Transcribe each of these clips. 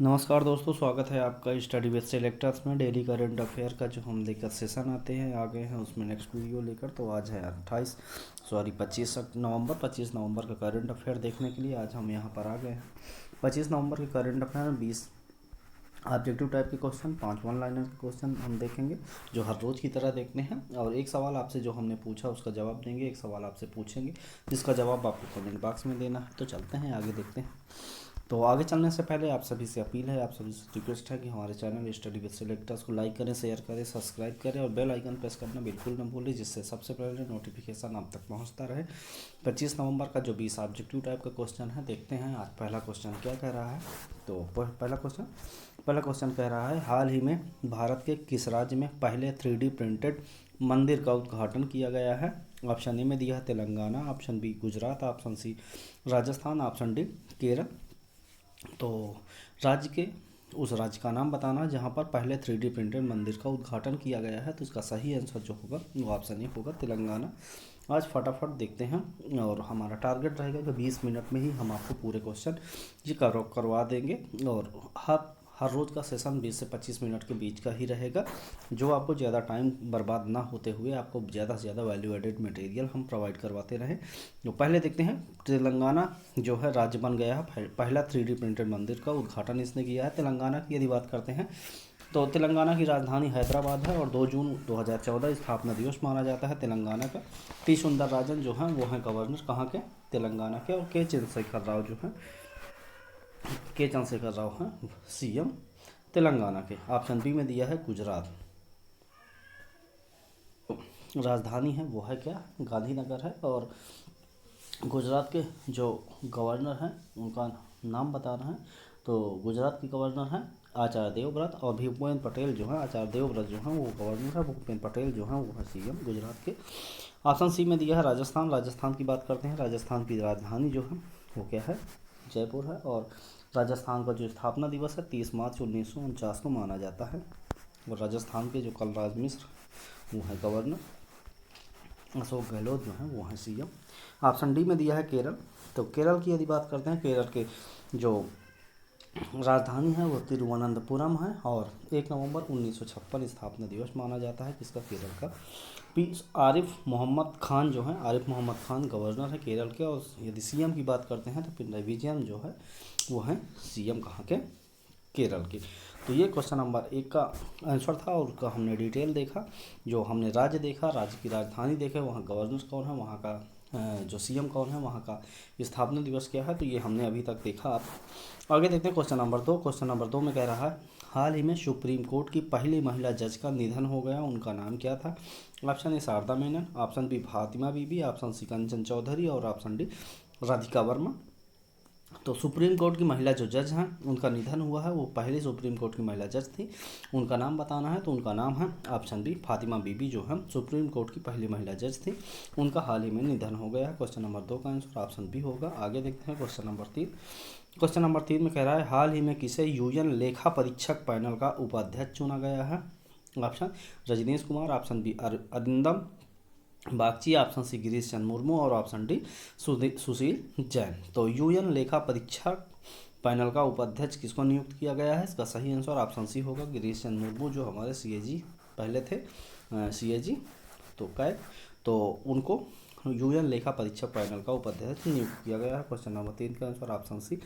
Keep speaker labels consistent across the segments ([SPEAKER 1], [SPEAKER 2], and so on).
[SPEAKER 1] नमस्कार दोस्तों, स्वागत है आपका स्टडी विद सेलेक्टर्स में। डेली करंट अफेयर का जो हम लेकर सेशन आते हैं आ गए हैं उसमें नेक्स्ट वीडियो लेकर। तो आज है 25 नवंबर का करंट अफेयर देखने के लिए आज हम यहाँ पर आ गए हैं। 25 नवंबर के करंट अफेयर में 20 ऑब्जेक्टिव टाइप के क्वेश्चन, 5 वन लाइनर के क्वेश्चन हम देखेंगे जो हर रोज़ की तरह देखते हैं। और एक सवाल आपसे जो हमने पूछा उसका जवाब देंगे, एक सवाल आपसे पूछेंगे जिसका जवाब आपको कमेंट बॉक्स में देना है। तो चलते हैं आगे, देखते हैं। तो आगे चलने से पहले आप सभी से अपील है, आप सभी से रिक्वेस्ट है कि हमारे चैनल स्टडी विद सेलेक्टर्स को लाइक करें, शेयर करें, सब्सक्राइब करें और बेल आइकन प्रेस करना बिल्कुल न भूलें, जिससे सबसे पहले नोटिफिकेशन आप तक पहुंचता रहे। 25 नवंबर का जो 20 ऑब्जेक्टिव टाइप का क्वेश्चन है देखते हैं। आज पहला क्वेश्चन क्या कह रहा है। तो पहला क्वेश्चन कह रहा है, हाल ही में भारत के किस राज्य में पहले 3D प्रिंटेड मंदिर का उद्घाटन किया गया है। ऑप्शन ए में दिया है Telangana, option B Gujarat, option C Rajasthan, option D Kerala. तो उस राज्य का नाम बताना जहाँ पर पहले 3D प्रिंटेड मंदिर का उद्घाटन किया गया है। तो इसका सही आंसर जो होगा वो ऑप्शन ए होगा, तेलंगाना। आज फटाफट देखते हैं और हमारा टारगेट रहेगा कि 20 मिनट में ही हम आपको पूरे क्वेश्चन ये करवा देंगे। और हर रोज़ का सेशन 20 से 25 मिनट के बीच का ही रहेगा, जो आपको ज़्यादा टाइम बर्बाद ना होते हुए आपको ज़्यादा से ज़्यादा वैल्यू एडेड मटेरियल हम प्रोवाइड करवाते रहें। तो पहले देखते हैं, तेलंगाना जो है राज्य बन गया है, पहला 3D प्रिंटेड मंदिर का उद्घाटन इसने किया है। तेलंगाना की यदि बात करते हैं तो तेलंगाना की राजधानी हैदराबाद है और 2 जून 2014 स्थापना दिवस माना जाता है तेलंगाना का। टी सुंदरराजन जो हैं वो हैं गवर्नर कहाँ के, तेलंगाना के। और के चंद्रशेखर राव हैं सीएम तेलंगाना के। ऑप्शन बी में दिया है गुजरात। राजधानी है वो है क्या, गांधीनगर है। और गुजरात के जो गवर्नर हैं उनका नाम बताना है। तो गुजरात के गवर्नर हैं आचार्य देवव्रत और भूपेंद्र पटेल जो हैं, आचार्य देवव्रत जो हैं वो गवर्नर है, भूपेंद्र पटेल जो हैं वो है सीएम गुजरात के। ऑप्शन सी में दिया है राजस्थान। राजस्थान की बात करते हैं, राजस्थान की राजधानी जो है वो क्या है, जयपुर है। और राजस्थान का जो स्थापना दिवस है 30 मार्च 1949 को माना जाता है। और राजस्थान के जो कलराज मिश्र वो है गवर्नर, अशोक गहलोत जो हैं वो हैं सीएम। ऑप्शन डी में दिया है केरल। तो केरल की यदि बात करते हैं, केरल के जो राजधानी है वो तिरुवनंतपुरम है। और 1 नवंबर 1956 स्थापना दिवस माना जाता है किसका, केरल का। आरिफ मोहम्मद खान जो हैं, आरिफ मोहम्मद खान गवर्नर है केरल के। और यदि सीएम की बात करते हैं तो पिनराई विजयन जो है वो हैं सीएम कहाँ के, केरल के। तो ये क्वेश्चन नंबर 1 का आंसर था और उसका हमने डिटेल देखा। जो हमने राज्य देखा, राज्य की राजधानी देखे, वहाँ गवर्नर कौन है, वहाँ का जो सीएम कौन है, वहाँ का स्थापना दिवस क्या है, तो ये हमने अभी तक देखा। आप आगे देखते हैं क्वेश्चन नंबर 2। क्वेश्चन नंबर 2 में कह रहा है, हाल ही में सुप्रीम कोर्ट की पहली महिला जज का निधन हो गया, उनका नाम क्या था। Option A Sharda Menon, option B Fatima Bibi, option C Kanchan Chaudhary और ऑप्शन डी राधिका वर्मा। तो सुप्रीम कोर्ट की महिला जो जज हैं उनका निधन हुआ है, वो पहली सुप्रीम कोर्ट की महिला जज थी, उनका नाम बताना है। तो उनका नाम है ऑप्शन बी फातिमा बीबी, जो है सुप्रीम कोर्ट की पहली महिला जज थी, उनका हाल ही में निधन हो गया है। क्वेश्चन नंबर 2 का आंसर ऑप्शन बी होगा। आगे देखते हैं क्वेश्चन नंबर 3। क्वेश्चन नंबर 3 में कह रहा है, हाल ही में किसे यूएन लेखा परीक्षक पैनल का उपाध्यक्ष चुना गया है। Option Rajnish Kumar, option B Arindam Bagchi, option C Girish Chandra Murmu और ऑप्शन डी सुशील जैन। तो यूएन लेखा परीक्षक पैनल का उपाध्यक्ष किसको नियुक्त किया गया है, इसका सही आंसर ऑप्शन सी होगा, गिरीश चंद्र मुर्मू, जो हमारे सीएजी पहले थे, सीएजी तो कैग, तो उनको यूएन लेखा परीक्षक पैनल का उपाध्यक्ष नियुक्त किया गया है। क्वेश्चन नंबर 3 का आंसर ऑप्शन सी।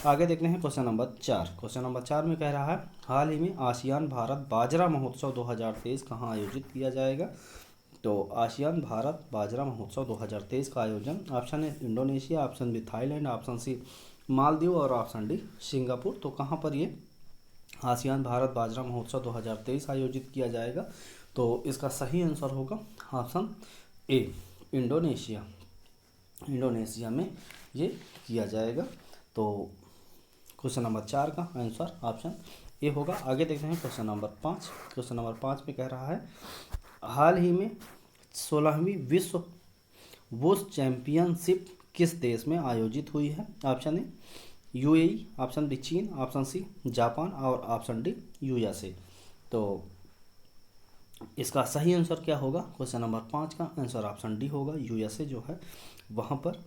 [SPEAKER 1] आगे देखते हैं क्वेश्चन नंबर 4। क्वेश्चन नंबर 4 में कह रहा है, हाल ही में आसियान भारत बाजरा महोत्सव 2023 कहाँ आयोजित किया जाएगा। तो आसियान भारत बाजरा महोत्सव 2023 का आयोजन option A Indonesia, option B Thailand, option C Maldives और ऑप्शन डी सिंगापुर। तो कहाँ पर ये आसियान भारत बाजरा महोत्सव 2023 आयोजित किया जाएगा, तो इसका सही आंसर होगा ऑप्शन ए इंडोनेशिया। इंडोनेशिया में ये किया जाएगा। तो क्वेश्चन नंबर 4 का आंसर ऑप्शन ए होगा। आगे देखते हैं क्वेश्चन नंबर 5। क्वेश्चन नंबर 5 में कह रहा है, हाल ही में 16वीं विश्व वुश चैंपियनशिप किस देश में आयोजित हुई है। Option A UAE, option B चीन, ऑप्शन सी जापान और ऑप्शन डी यूएसए। तो इसका सही आंसर क्या होगा, क्वेश्चन नंबर 5 का आंसर ऑप्शन डी होगा, यूएसए जो है वहाँ पर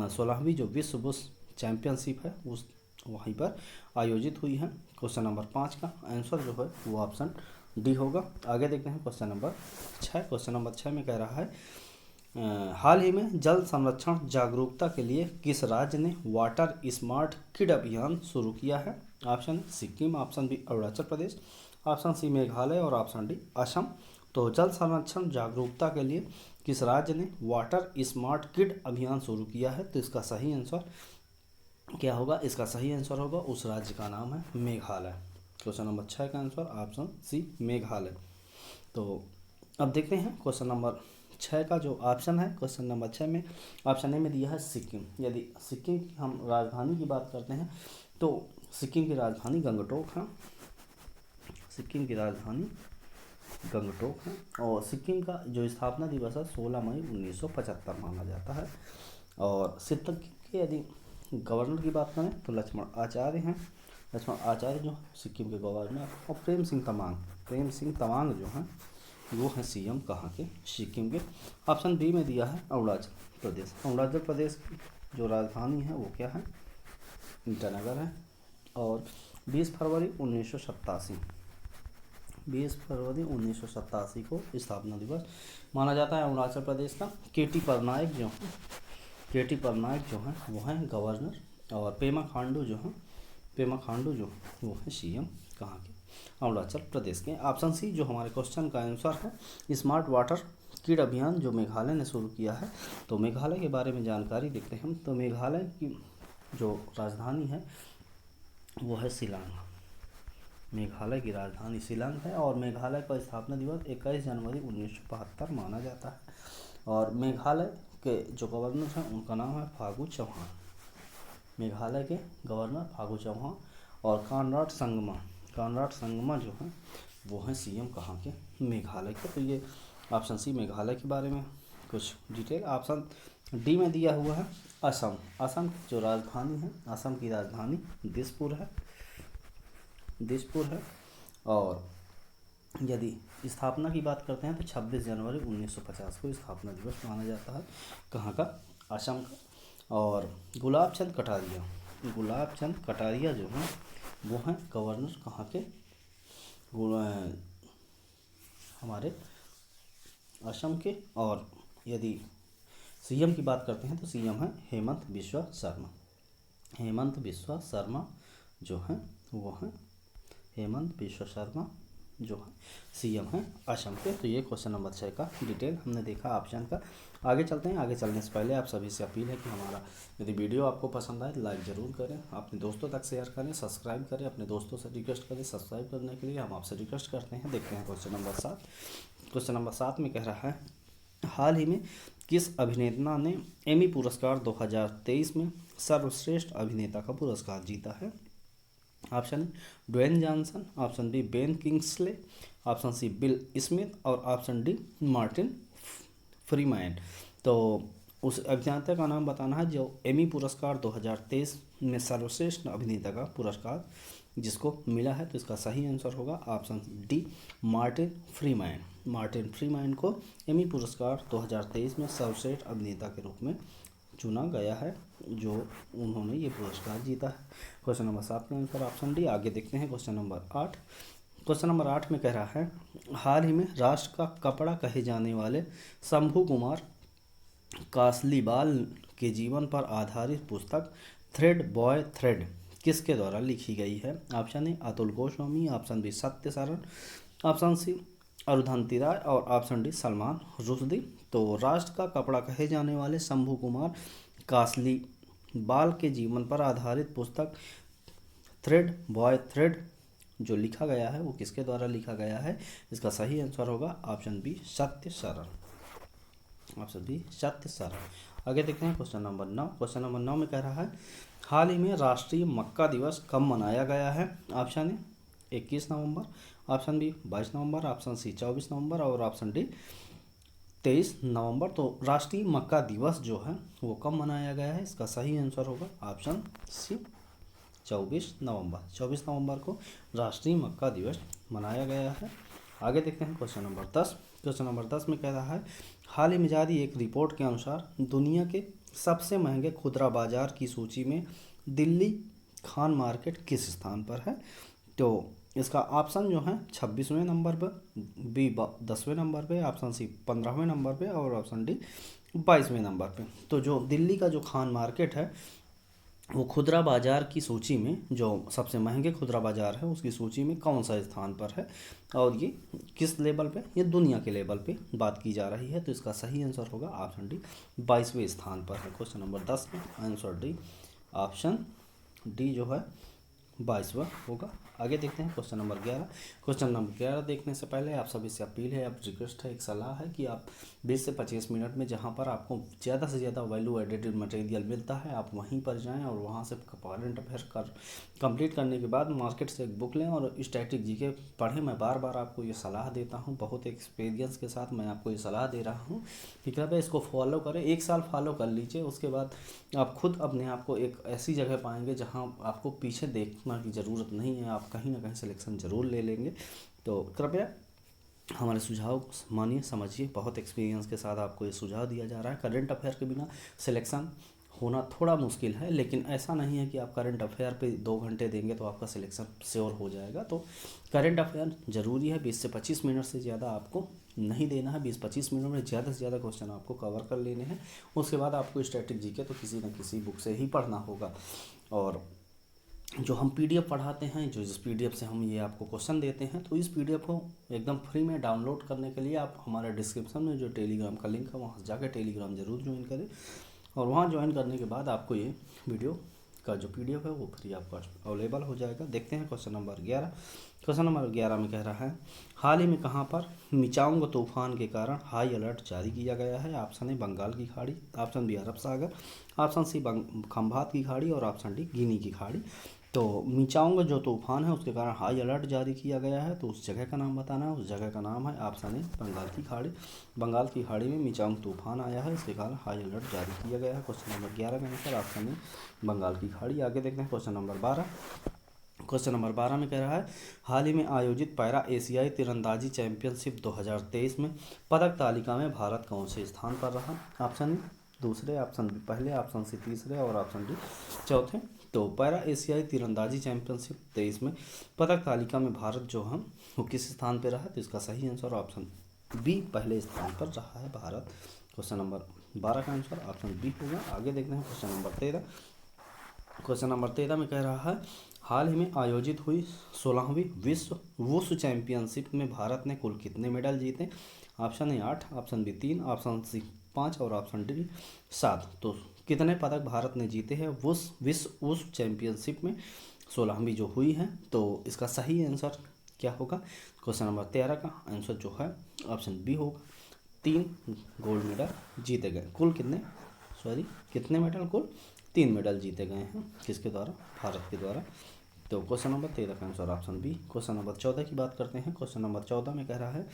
[SPEAKER 1] 16वीं जो विश्व वुश चैंपियनशिप है उस वहीं पर आयोजित हुई है। क्वेश्चन नंबर 5 का आंसर जो है वो ऑप्शन डी होगा। आगे देखते हैं क्वेश्चन नंबर 6। क्वेश्चन नंबर 6 में कह रहा है हाल ही में जल संरक्षण जागरूकता के लिए किस राज्य ने वाटर स्मार्ट किड अभियान शुरू किया है? Option Sikkim, option B Arunachal Pradesh, option C Meghalaya और ऑप्शन डी असम। तो जल संरक्षण जागरूकता के लिए किस राज्य ने वाटर स्मार्ट किड अभियान शुरू किया है? तो इसका सही आंसर क्या होगा? इसका सही आंसर होगा, उस राज्य का नाम है मेघालय। क्वेश्चन नंबर 6 का आंसर ऑप्शन सी मेघालय। तो अब देखते हैं क्वेश्चन नंबर 6 का जो ऑप्शन है, क्वेश्चन नंबर 6 में ऑप्शन ए में दिया है सिक्किम। यदि सिक्किम की हम राजधानी की बात करते हैं तो सिक्किम की राजधानी गंगटोक है। सिक्किम की राजधानी गंगटोक है और सिक्किम का जो स्थापना दिवस है 16 मई 1975 माना जाता है। और सिक्किम के यदि गवर्नर की बात करें तो लक्ष्मण आचार्य हैं। लक्ष्मण आचार्य जो सिक्किम के गवर्नर, और प्रेम सिंह तमांग जो हैं वो हैं सीएम कहाँ के? सिक्किम के। ऑप्शन बी में दिया है अरुणाचल प्रदेश। अरुणाचल प्रदेश की जो राजधानी है वो क्या है? ईटानगर है। और 20 फरवरी 1987 को स्थापना दिवस माना जाता है अरुणाचल प्रदेश का। केटी पटनायक जो हैं वो हैं गवर्नर, और पेमा खांडू जो वो हैं सीएम कहाँ के? अरुणाचल प्रदेश के। ऑप्शन सी जो हमारे क्वेश्चन का आंसर है स्मार्ट वाटर किड अभियान जो मेघालय ने शुरू किया है। तो मेघालय के बारे में जानकारी देखते हैं हम। तो मेघालय की जो राजधानी है वो है शिलांग। मेघालय की राजधानी शिलांग है और मेघालय का स्थापना दिवस 21 जनवरी 1972 माना जाता है। और मेघालय के जो गवर्नर हैं उनका नाम है फागू चौहान। मेघालय के गवर्नर फागू चौहान। और कानराड संगमा जो हैं वो हैं सीएम कहाँ के? मेघालय के। तो ये ऑप्शन सी मेघालय के बारे में कुछ डिटेल। ऑप्शन डी में दिया हुआ है असम। असम की जो राजधानी है, असम की राजधानी दिसपुर है। और यदि स्थापना की बात करते हैं तो 26 जनवरी 1950 को स्थापना दिवस माना जाता है। कहाँ का? असम का। और गुलाब चंद कटारिया जो हैं वो हैं गवर्नर कहाँ के? हमारे असम के। और यदि सीएम की बात करते हैं तो सीएम है हेमंत बिस्वा शर्मा जो हैं वो हैं हेमंत बिस्वा शर्मा जो है सीएम हैं असम के। तो ये क्वेश्चन नंबर 6 का डिटेल हमने देखा ऑप्शन का। आगे चलते हैं। आगे चलने से पहले आप सभी से अपील है कि हमारा यदि वीडियो आपको पसंद आए तो लाइक ज़रूर करें, अपने दोस्तों तक शेयर करें, सब्सक्राइब करें, अपने दोस्तों से रिक्वेस्ट करें सब्सक्राइब करने के लिए, हम आपसे रिक्वेस्ट करते हैं। देखते हैं क्वेश्चन नंबर 7। क्वेश्चन नंबर 7 में कह रहा है हाल ही में किस अभिनेता ने एमी पुरस्कार 2023 में सर्वश्रेष्ठ अभिनेता का पुरस्कार जीता है? Option Dwayne Johnson, option B Ben Kingsley, option C Bill Smith और ऑप्शन डी मार्टिन फ्रीमैन। तो उस अभिनेता का नाम बताना है जो एमी पुरस्कार 2023 में सर्वश्रेष्ठ अभिनेता का पुरस्कार जिसको मिला है। तो इसका सही आंसर होगा ऑप्शन डी मार्टिन फ्रीमैन को एमी पुरस्कार 2023 में सर्वश्रेष्ठ अभिनेता के रूप में चुना गया है, जो उन्होंने ये पुरस्कार जीता है। क्वेश्चन नंबर 7 का आंसर ऑप्शन डी। आगे देखते हैं क्वेश्चन नंबर 8। क्वेश्चन नंबर 8 में कह रहा है हाल ही में राष्ट्र का कपड़ा कहे जाने वाले शंभू कुमार कासलीवाल के जीवन पर आधारित पुस्तक थ्रेड बॉय थ्रेड किसके द्वारा लिखी गई है? Option A Atul Goswami, option B Satya Saran, option C Arundhati Roy और ऑप्शन डी सलमान रुश्दी। तो राष्ट्र का कपड़ा कहे जाने वाले शंभू कुमार कासलीवाल के जीवन पर आधारित पुस्तक थ्रेड बॉय थ्रेड जो लिखा गया है वो किसके द्वारा लिखा गया है? इसका सही आंसर होगा ऑप्शन बी सत्य सारण। आगे देखते हैं क्वेश्चन नंबर 9। क्वेश्चन नंबर 9 में कह रहा है हाल ही में राष्ट्रीय मक्का दिवस कब मनाया गया है? ऑप्शन ए 21 नवंबर, ऑप्शन बी 22 नवंबर, ऑप्शन सी 24 नवंबर और ऑप्शन डी 23 नवंबर। तो राष्ट्रीय मक्का दिवस जो है वो कब मनाया गया है? इसका सही आंसर होगा ऑप्शन सी 24 नवंबर को राष्ट्रीय मक्का दिवस मनाया गया है। आगे देखते हैं क्वेश्चन नंबर 10। क्वेश्चन नंबर 10 में कह रहा है हाल ही में जारी एक रिपोर्ट के अनुसार दुनिया के सबसे महंगे खुदरा बाजार की सूची में दिल्ली खान मार्केट किस स्थान पर है? तो इसका ऑप्शन जो है 26वें नंबर पर, बी 10वें नंबर पे, ऑप्शन सी 15वें नंबर पे और ऑप्शन डी 22वें नंबर पे। तो जो दिल्ली का जो खान मार्केट है वो खुदरा बाज़ार की सूची में जो सबसे महंगे खुदरा बाज़ार है उसकी सूची में कौन सा स्थान पर है, और ये किस लेवल पे, ये दुनिया के लेवल पे बात की जा रही है। तो इसका सही आंसर होगा ऑप्शन डी 22वें स्थान पर है। क्वेश्चन नंबर 10 में आंसर डी, ऑप्शन डी जो है 22वां होगा। आगे देखते हैं क्वेश्चन नंबर 11। क्वेश्चन नंबर 11 देखने से पहले आप सभी से अपील है, आप रिक्वेस्ट है, एक सलाह है कि आप 20 से 25 मिनट में जहां पर आपको ज़्यादा से ज़्यादा वैल्यू एडिटेड मटेरियल मिलता है आप वहीं पर जाएं और वहां से करंट अफेयर कंप्लीट करने के बाद मार्केट से एक बुक लें और स्टैटिक जीके पढ़ें। मैं बार बार आपको ये सलाह देता हूँ, बहुत एक्सपीरियंस के साथ मैं आपको ये सलाह दे रहा हूँ कि कृपया इसको फॉलो करें। 1 साल फॉलो कर लीजिए, उसके बाद आप खुद अपने आप को एक ऐसी जगह पाएंगे जहां आपको पीछे देखना की ज़रूरत नहीं है, आप कहीं ना कहीं सिलेक्शन ज़रूर ले लेंगे। तो कृपया हमारे सुझाव को मानिए, समझिए। बहुत एक्सपीरियंस के साथ आपको ये सुझाव दिया जा रहा है। करंट अफेयर के बिना सिलेक्शन होना थोड़ा मुश्किल है, लेकिन ऐसा नहीं है कि आप करंट अफेयर पे 2 घंटे देंगे तो आपका सिलेक्शन श्योर हो जाएगा। तो करंट अफेयर ज़रूरी है, 20 से 25 मिनट से ज़्यादा आपको नहीं देना है। 20-25 मिनट में ज़्यादा से ज़्यादा क्वेश्चन आपको कवर कर लेने हैं। उसके बाद आपको स्टैटिक जीके तो किसी न किसी बुक से ही पढ़ना होगा। और जो हम पीडीएफ पढ़ाते हैं, जो जिस पीडीएफ से हम ये आपको क्वेश्चन देते हैं, तो इस पीडीएफ को एकदम फ्री में डाउनलोड करने के लिए आप हमारे डिस्क्रिप्शन में जो टेलीग्राम का लिंक है वहाँ जाकर टेलीग्राम ज़रूर ज्वाइन करें। और वहाँ ज्वाइन करने के बाद आपको ये वीडियो का जो पीडीएफ है वो फ्री आपको अवेलेबल हो जाएगा। देखते हैं क्वेश्चन नंबर 11। क्वेश्चन नंबर 11 में कह रहा है, हाल ही में कहाँ पर मिचांग तूफान के कारण हाई अलर्ट जारी किया गया है? ऑप्शन ए बंगाल की खाड़ी, ऑप्शन बी अरब सागर, ऑप्शन सी खंभात की खाड़ी और ऑप्शन डी गिनी की खाड़ी। तो मिचांग जो तूफान है उसके कारण हाई अलर्ट जारी किया गया है, तो उस जगह का नाम बताना है। उस जगह का नाम है ऑप्शन ए बंगाल की खाड़ी। बंगाल की खाड़ी में मिचांग तूफान आया है, इसके कारण हाई अलर्ट जारी किया गया है। क्वेश्चन नंबर 11 का आंसर ऑप्शन ए बंगाल की खाड़ी। आगे देखते हैं क्वेश्चन नंबर 12। क्वेश्चन नंबर 12 में कह रहा है, हाल ही में आयोजित पैरा एशियाई तीरंदाजी चैंपियनशिप 2023 में पदक तालिका में भारत कौन से स्थान पर रहा? ऑप्शन दूसरे, ऑप्शन बी पहले, ऑप्शन सी तीसरे और ऑप्शन डी चौथे। तो पैरा एशियाई तीरंदाजी चैंपियनशिप 23 में पदक तालिका में भारत जो है वो किस स्थान पर रहा? तो इसका सही आंसर ऑप्शन बी पहले स्थान पर रहा है भारत। क्वेश्चन नंबर 12 का आंसर ऑप्शन बी होगा। आगे देखते हैं क्वेश्चन नंबर 13। क्वेश्चन नंबर 13 में कह रहा है, हाल ही में आयोजित हुई 16वीं विश्व वुशु चैंपियनशिप में भारत ने कुल कितने मेडल जीते? Option A 8, option B 3, option C 5 और ऑप्शन डी 7। तो कितने पदक भारत ने जीते हैं विश्व वुशु चैंपियनशिप में 16वीं जो हुई है? तो इसका सही आंसर क्या होगा? क्वेश्चन नंबर 13 का आंसर जो है ऑप्शन बी होगा, 3 गोल्ड मेडल जीते गए। कुल कितने मेडल? कुल 3 मेडल जीते गए हैं, किसके द्वारा? भारत के द्वारा। तो क्वेश्चन नंबर 13 का answer option B. Question number 14 की बात करते हैं। क्वेश्चन नंबर 14 में कह रहा है,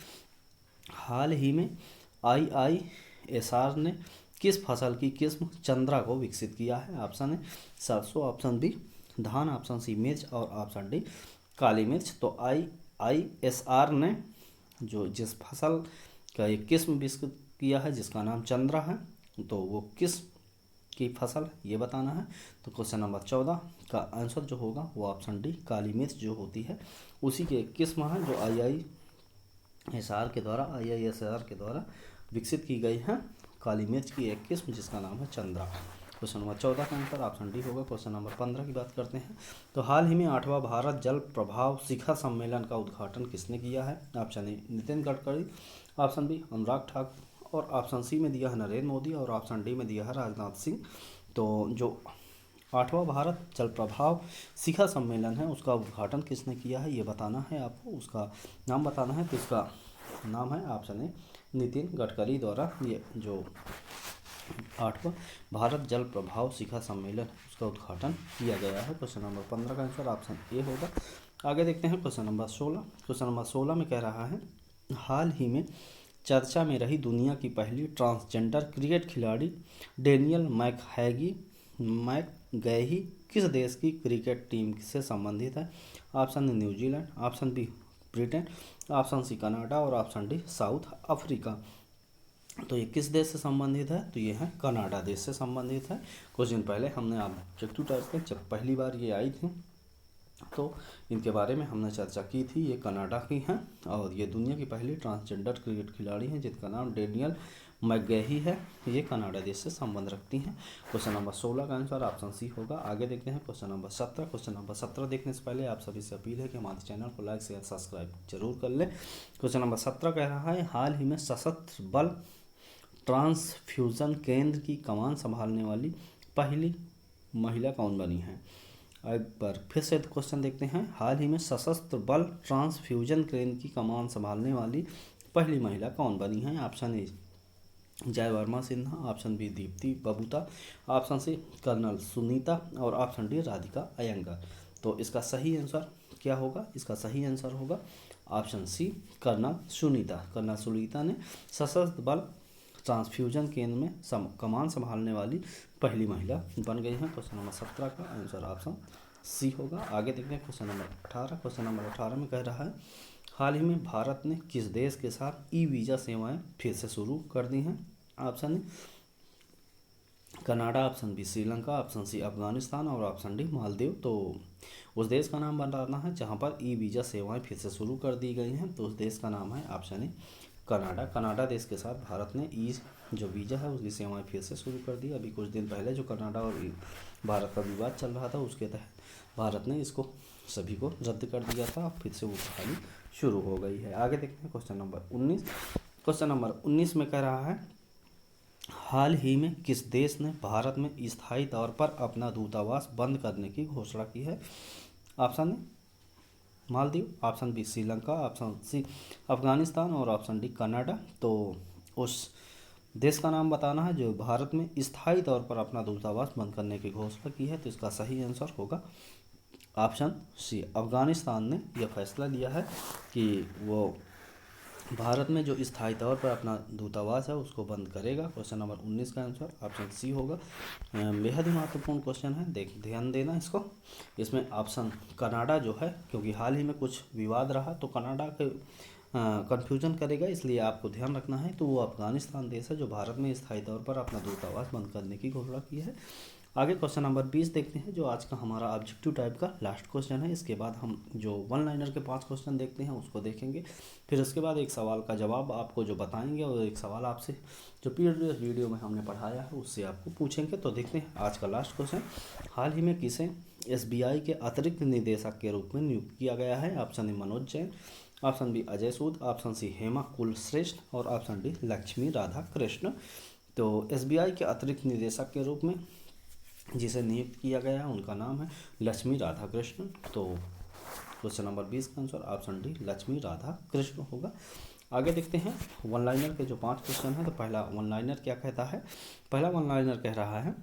[SPEAKER 1] हाल ही में IISR ने किस फसल की किस्म चंद्रा को विकसित किया है? ऑप्शन ए सरसों, ऑप्शन बी धान, ऑप्शन सी मिर्च और ऑप्शन डी काली मिर्च। तो IISR ने जिस फसल का एक किस्म विकसित किया है जिसका नाम चंद्रा है, तो वो किस की फसल ये बताना है। तो क्वेश्चन नंबर 14 का आंसर जो होगा वो ऑप्शन डी काली मिर्च जो होती है उसी के किस्म है जो IISR के द्वारा विकसित की गई है, काली मिर्च की एक किस्म जिसका नाम है चंद्रा। क्वेश्चन नंबर 14 का आंसर ऑप्शन डी होगा। क्वेश्चन नंबर 15 की बात करते हैं। तो हाल ही में 8वां भारत जल प्रभाव शिखर सम्मेलन का उद्घाटन किसने किया है? Option A Nitin Gadkari, option B Anurag Thakur और ऑप्शन सी में दिया है नरेंद्र मोदी और ऑप्शन डी में दिया है राजनाथ सिंह। तो जो 8वां भारत जल प्रभाव शिखर सम्मेलन है उसका उद्घाटन किसने किया है ये बताना है आपको, उसका नाम बताना है। तो इसका नाम है ऑप्शन ए नितिन गडकरी द्वारा ये जो 8वां भारत जल प्रभाव शिखर सम्मेलन उसका उद्घाटन किया गया है। क्वेश्चन नंबर 15 का आंसर ऑप्शन ए होगा। आगे देखते हैं क्वेश्चन नंबर 16। क्वेश्चन नंबर 16 में कह रहा है, हाल ही में चर्चा में रही दुनिया की पहली ट्रांसजेंडर क्रिकेट खिलाड़ी डेनियल मैकगैही किस देश की क्रिकेट टीम से संबंधित है? Option A New Zealand, option B Britain, option C Canada और ऑप्शन डी साउथ अफ्रीका। तो ये किस देश से संबंधित है? तो ये है कनाडा देश से संबंधित है। कुछ दिन पहले हमने ऑब्जेक्टिव टाइप के जब पहली बार ये आई थी तो इनके बारे में हमने चर्चा की थी। ये कनाडा की हैं और ये दुनिया की पहली ट्रांसजेंडर क्रिकेट खिलाड़ी हैं जिनका नाम डेनियल मैकगही है। ये कनाडा देश से संबंध रखती हैं। क्वेश्चन नंबर 16 का आंसर ऑप्शन सी होगा। आगे देखते हैं क्वेश्चन नंबर 17। क्वेश्चन नंबर 17 देखने से पहले आप सभी से अपील है कि हमारे चैनल को लाइक शेयर सब्सक्राइब जरूर कर लें। क्वेश्चन नंबर 17 कह रहा है, हाल ही में सशस्त्र बल ट्रांसफ्यूजन केंद्र की कमान संभालने वाली पहली महिला कौन बनी है? एक बार फिर से क्वेश्चन देखते हैं। हाल ही में सशस्त्र बल ट्रांसफ्यूजन केंद्र की कमान संभालने वाली पहली महिला कौन बनी है? Option A Jai Verma Sinha, option B Deepti Babuta, option C colonel Sunita और ऑप्शन डी राधिका अयंगर। तो इसका सही आंसर क्या होगा? इसका सही आंसर होगा option C colonel Sunita. Colonel Sunita ने सशस्त्र बल ट्रांसफ्यूजन केंद्र में कमान संभालने वाली पहली महिला बन गई हैं। क्वेश्चन नंबर 17 का आंसर ऑप्शन सी होगा। आगे देखते हैं क्वेश्चन नंबर 18। क्वेश्चन नंबर 18 में कह रहा है, हाल ही में भारत ने किस देश के साथ ई वीज़ा सेवाएं फिर से शुरू कर दी हैं? Option A Canada, option B Sri Lanka, option C Afghanistan और ऑप्शन डी मालदीव। तो उस देश का नाम बताना है जहां पर ई वीज़ा सेवाएं फिर से शुरू कर दी गई हैं। तो उस देश का नाम है ऑप्शन ए कनाडा। कनाडा देश के साथ भारत ने जो वीज़ा है उसकी सेवाएं फिर से शुरू कर दी। अभी कुछ दिन पहले जो कनाडा और भारत का विवाद चल रहा था उसके तहत भारत ने इसको सभी को रद्द कर दिया था। फिर से वो कहानी शुरू हो गई है। आगे देखते हैं क्वेश्चन नंबर 19। क्वेश्चन नंबर 19 में कह रहा है, हाल ही में किस देश ने भारत में स्थायी तौर पर अपना दूतावास बंद करने की घोषणा की है? Option A Maldives, option B Sri Lanka, option C Afghanistan और ऑप्शन डी कनाडा। तो उस देश का नाम बताना है जो भारत में स्थायी तौर पर अपना दूतावास बंद करने की घोषणा की है। तो इसका सही आंसर होगा ऑप्शन सी अफगानिस्तान ने यह फैसला लिया है कि वो भारत में जो स्थायी तौर पर अपना दूतावास है उसको बंद करेगा। क्वेश्चन नंबर 19 का आंसर ऑप्शन सी होगा। बेहद ही महत्वपूर्ण क्वेश्चन है, ध्यान देना इसको। इसमें ऑप्शन कनाडा जो है, क्योंकि हाल ही में कुछ विवाद रहा तो कनाडा के कन्फ्यूजन करेगा, इसलिए आपको ध्यान रखना है। तो वो अफगानिस्तान देश है जो भारत में स्थायी तौर पर अपना दूतावास बंद करने की घोषणा की है। आगे क्वेश्चन नंबर 20 देखते हैं जो आज का हमारा ऑब्जेक्टिव टाइप का लास्ट क्वेश्चन है। इसके बाद हम जो वन लाइनर के 5 क्वेश्चन देखते हैं उसको देखेंगे। फिर उसके बाद एक सवाल का जवाब आपको जो बताएंगे और एक सवाल आपसे जो प्रीवियस वीडियो में हमने पढ़ाया है उससे आपको पूछेंगे। तो देखते हैं आज का लास्ट क्वेश्चन, हाल ही में किसे SBI के अतिरिक्त निदेशक के रूप में नियुक्त किया गया है? Option A Manoj Jain, option B Ajay Sood, option C Hema Kulshreshtha और ऑप्शन डी लक्ष्मी राधा कृष्ण। तो SBI के अतिरिक्त निदेशक के रूप में जिसे नियुक्त किया गया है उनका नाम है लक्ष्मी राधा कृष्ण। तो क्वेश्चन नंबर 20 का answer option D Lakshmi Radha Krishna होगा। आगे देखते हैं वन लाइनर के जो 5 क्वेश्चन हैं। तो पहला वन लाइनर क्या कहता है? पहला वन लाइनर कह रहा है,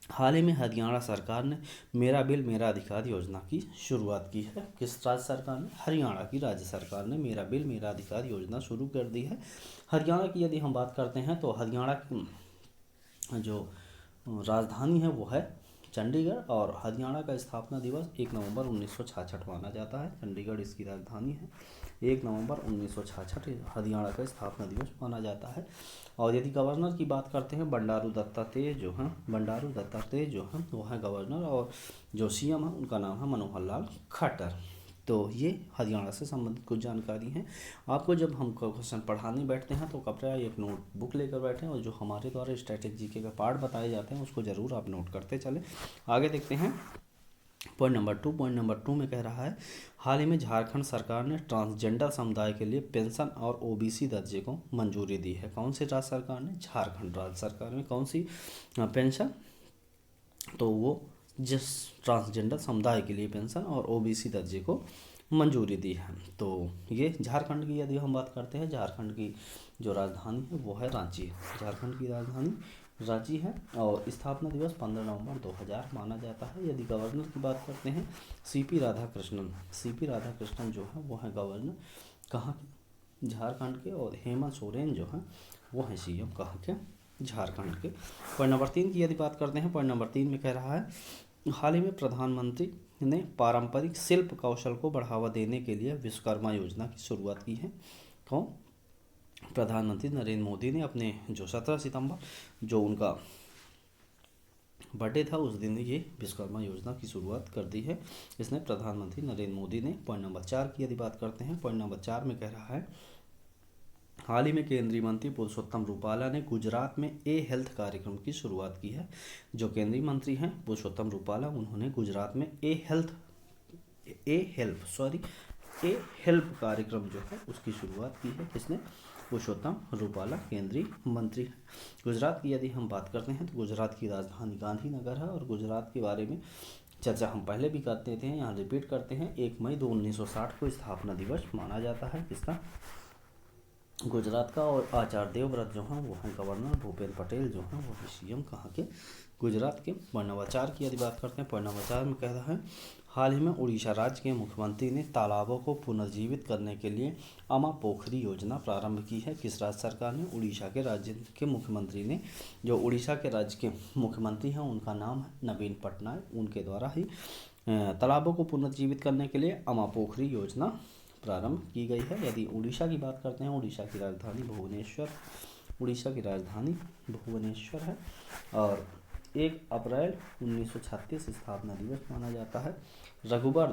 [SPEAKER 1] हाल ही में हरियाणा सरकार ने मेरा बिल मेरा अधिकार योजना की शुरुआत की है। किस राज्य सरकार ने? हरियाणा की राज्य सरकार ने मेरा बिल मेरा अधिकार योजना शुरू कर दी है। हरियाणा की यदि हम बात करते हैं तो हरियाणा की जो राजधानी है वो है चंडीगढ़ और हरियाणा का स्थापना दिवस 1 नवंबर 1966 माना जाता है। चंडीगढ़ इसकी राजधानी है। 1 नवंबर 1966 हरियाणा का स्थापना दिवस माना जाता है। और यदि गवर्नर की बात करते हैं बंडारू दत्तात्रेय जो हैं वो हैं गवर्नर, और जो CM है उनका नाम है मनोहर लाल खट्टर। तो ये हरियाणा से संबंधित कुछ जानकारी हैं। आपको जब हम क्वेश्चन पढ़ाने बैठते हैं तो कृपया एक नोट बुक लेकर बैठें और जो हमारे द्वारा स्टैटिक जीके का पार्ट बताए जाते हैं उसको ज़रूर आप नोट करते चलें। आगे देखते हैं पॉइंट नंबर 2। पॉइंट नंबर 2 में कह रहा है, हाल ही में झारखंड सरकार ने ट्रांसजेंडर समुदाय के लिए पेंशन और OBC दर्जे को मंजूरी दी है। कौन सी राज्य सरकार ने? झारखंड राज्य सरकार में। कौन सी पेंशन? तो वो जिस ट्रांसजेंडर समुदाय के लिए पेंशन और OBC दर्जे को मंजूरी दी है। तो ये झारखंड की यदि हम बात करते हैं, झारखंड की जो राजधानी है वो है रांची। झारखंड की राजधानी रांची है और स्थापना दिवस 15 नवंबर 2000 माना जाता है। यदि गवर्नर की बात करते हैं CP राधाकृष्णन जो है वो है गवर्नर कहाँ के? झारखंड के। और हेमंत सोरेन जो है वो है CM कहाँ के? झारखंड के। पॉइंट नंबर 3 की यदि बात करते हैं, पॉइंट नंबर 3 में कह रहा है, हाल ही में प्रधानमंत्री ने पारंपरिक शिल्प कौशल को बढ़ावा देने के लिए विश्वकर्मा योजना की शुरुआत की है। कौन? प्रधानमंत्री नरेंद्र मोदी ने अपने जो 17 सितंबर जो उनका बर्थडे था उस दिन ये विश्वकर्मा योजना की शुरुआत कर दी है। इसने प्रधानमंत्री नरेंद्र मोदी ने। पॉइंट नंबर 4 की यदि बात करते हैं, पॉइंट नंबर 4 में कह रहा है हाल ही में केंद्रीय मंत्री पुरुषोत्तम रूपाला ने गुजरात में ए हेल्थ कार्यक्रम की शुरुआत की है। जो केंद्रीय मंत्री हैं पुरुषोत्तम रूपाला, उन्होंने गुजरात में ए हेल्प कार्यक्रम जो है उसकी शुरुआत की है। किसने? पुरुषोत्तम रूपाला, केंद्रीय मंत्री। गुजरात की यदि हम बात करते हैं तो गुजरात की राजधानी गांधीनगर है और गुजरात के बारे में चर्चा हम पहले भी करते थे, यहाँ रिपीट करते हैं। 1 मई 1960 को स्थापना दिवस माना जाता है किसका? गुजरात का। और आचार्य देवव्रत जो हैं वो हैं गवर्नर, भूपेंद्र पटेल जो हैं वो है सीएम कहाँ के? गुजरात के। पॉइंट नंबर 4 की यदि बात करते हैं, पॉइंट नंबर 4 में कह रहा है हाल ही में उड़ीसा राज्य के मुख्यमंत्री ने तालाबों को पुनर्जीवित करने के लिए अमा पोखरी योजना प्रारंभ की है। किस राज्य सरकार ने? उड़ीसा के राज्य के मुख्यमंत्री ने। जो उड़ीसा के राज्य के मुख्यमंत्री हैं उनका नाम है नवीन पटनायक, उनके द्वारा ही तालाबों को पुनर्जीवित करने के लिए अमा पोखरी योजना प्रारंभ की गई है। यदि उड़ीसा की बात करते हैं, उड़ीसा की राजधानी भुवनेश्वर, उड़ीसा की राजधानी भुवनेश्वर है और 1 अप्रैल 1936 स्थापना दिवस माना जाता है। रघुबर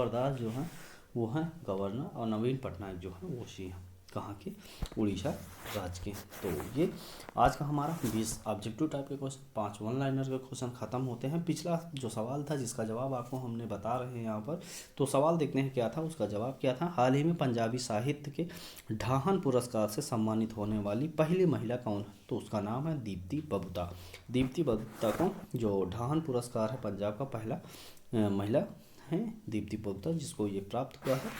[SPEAKER 1] दास जो हैं वो हैं गवर्नर और नवीन पटनायक जो हैं वो सीएम कहाँ के? उड़ीसा राज्य के। तो ये आज का हमारा 20 ऑब्जेक्टिव टाइप के क्वेश्चन, 5 वन लाइनर के क्वेश्चन खत्म होते हैं। पिछला जो सवाल था जिसका जवाब आपको हमने बता रहे हैं यहाँ पर, तो सवाल देखते हैं क्या था, उसका जवाब क्या था। हाल ही में पंजाबी साहित्य के ढाहन पुरस्कार से सम्मानित होने वाली पहली महिला कौन है? तो उसका नाम है दीप्ति बबूता। दीप्ति बबूता को जो ढाहन पुरस्कार है पंजाब का पहला महिला है दीप्ति बबूता, जिसको ये प्राप्त हुआ है।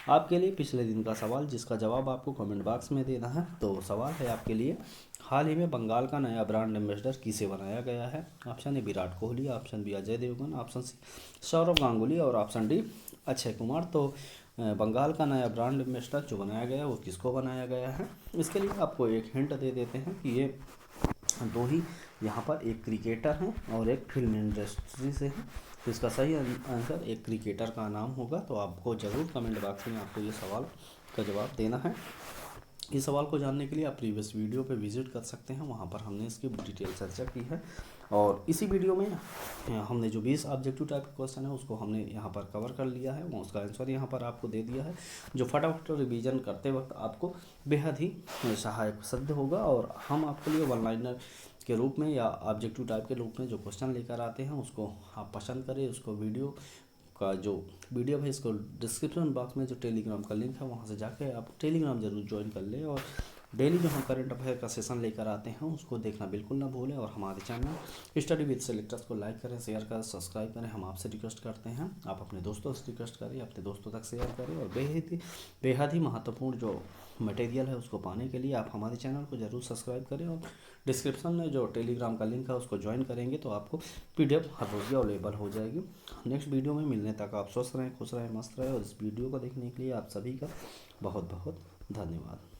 [SPEAKER 1] आपके लिए पिछले दिन का सवाल जिसका जवाब आपको कमेंट बॉक्स में देना है। तो सवाल है आपके लिए, हाल ही में बंगाल का नया ब्रांड एम्बेसडर किसे बनाया गया है? Option A Virat Kohli, option B Ajay Devgan, option C Sourav Ganguly और ऑप्शन डी अक्षय कुमार। तो बंगाल का नया ब्रांड एम्बेसडर जो बनाया गया है वो किसको बनाया गया है? इसके लिए आपको एक हिंट दे देते हैं कि ये दो ही यहाँ पर एक क्रिकेटर हैं और एक फिल्म इंडस्ट्री से हैं। तो इसका सही आंसर एक क्रिकेटर का नाम होगा। तो आपको ज़रूर कमेंट बॉक्स में आपको ये सवाल का जवाब देना है। इस सवाल को जानने के लिए आप प्रीवियस वीडियो पे विजिट कर सकते हैं, वहाँ पर हमने इसकी डिटेल चर्चा की है। और इसी वीडियो में हमने जो 20 ऑब्जेक्टिव टाइप का क्वेश्चन है उसको हमने यहाँ पर कवर कर लिया है, उसका आंसर यहाँ पर आपको दे दिया है, जो फटाफट रिवीजन करते वक्त आपको बेहद ही सहायक सिद्ध होगा। और हम आपके लिए वन लाइनर के रूप में या ऑब्जेक्टिव टाइप के रूप में जो क्वेश्चन लेकर आते हैं उसको आप पसंद करें। उसको वीडियो का जो वीडियो है इसको डिस्क्रिप्शन बॉक्स में जो टेलीग्राम का लिंक है वहाँ से जाकर आप टेलीग्राम जरूर ज्वाइन कर लें। और डेली जो हम करंट अफेयर का सेशन लेकर आते हैं उसको देखना बिल्कुल ना भूलें। और हमारे चैनल स्टडी विद सेलेक्टर्स को लाइक करें, शेयर करें, सब्सक्राइब करें। हम आपसे रिक्वेस्ट करते हैं आप अपने दोस्तों से रिक्वेस्ट करें, अपने दोस्तों तक शेयर करें। और बेहद ही महत्वपूर्ण जो मटेरियल है उसको पाने के लिए आप हमारे चैनल को ज़रूर सब्सक्राइब करें। और डिस्क्रिप्शन में जो टेलीग्राम का लिंक है उसको ज्वाइन करेंगे तो आपको PDF हर रोज़ अवेलेबल हो जाएगी। नेक्स्ट वीडियो में मिलने तक आप स्वस्थ रहें, खुश रहें, मस्त रहें। और इस वीडियो को देखने के लिए आप सभी का बहुत बहुत धन्यवाद।